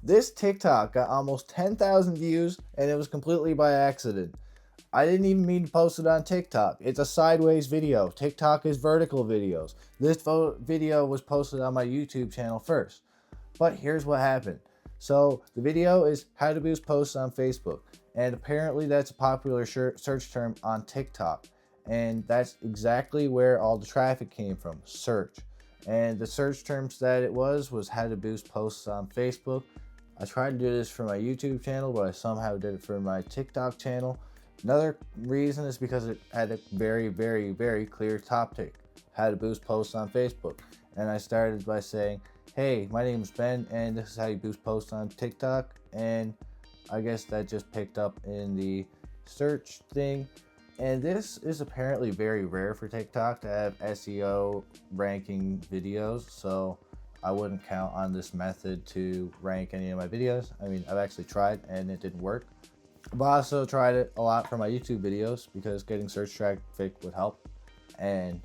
This TikTok got almost 10,000 views, and it was completely by accident. I didn't even mean to post it on TikTok. It's a sideways video. TikTok is vertical videos. This video was posted on my YouTube channel first. But here's what happened. So the video is how to boost posts on Facebook. And apparently that's a popular search term on TikTok. And that's exactly where all the traffic came from, search. And the search terms that it was how to boost posts on Facebook. I tried to do this for my YouTube channel, but I somehow did it for my TikTok channel. Another reason is because it had a very, very, very clear topic, how to boost posts on Facebook. And I started by saying, hey, my name is Ben, and this is how you boost posts on TikTok. And I guess that just picked up in the search thing. And this is apparently very rare for TikTok to have SEO ranking videos. So I wouldn't count on this method to rank any of my videos. I mean, I've actually tried and it didn't work. But I also tried it a lot for my YouTube videos because getting search traffic would help. And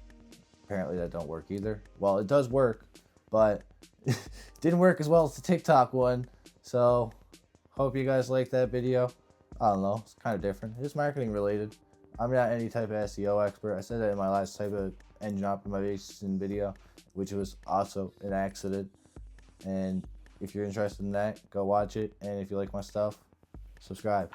apparently that don't work either. Well, it does work, but it didn't work as well as the TikTok one. So hope you guys like that video. I don't know, it's kind of different. It's marketing related. I'm not any type of SEO expert. I said that in my last type of engine optimization video, which was also an accident. And if you're interested in that, go watch it. And if you like my stuff, subscribe.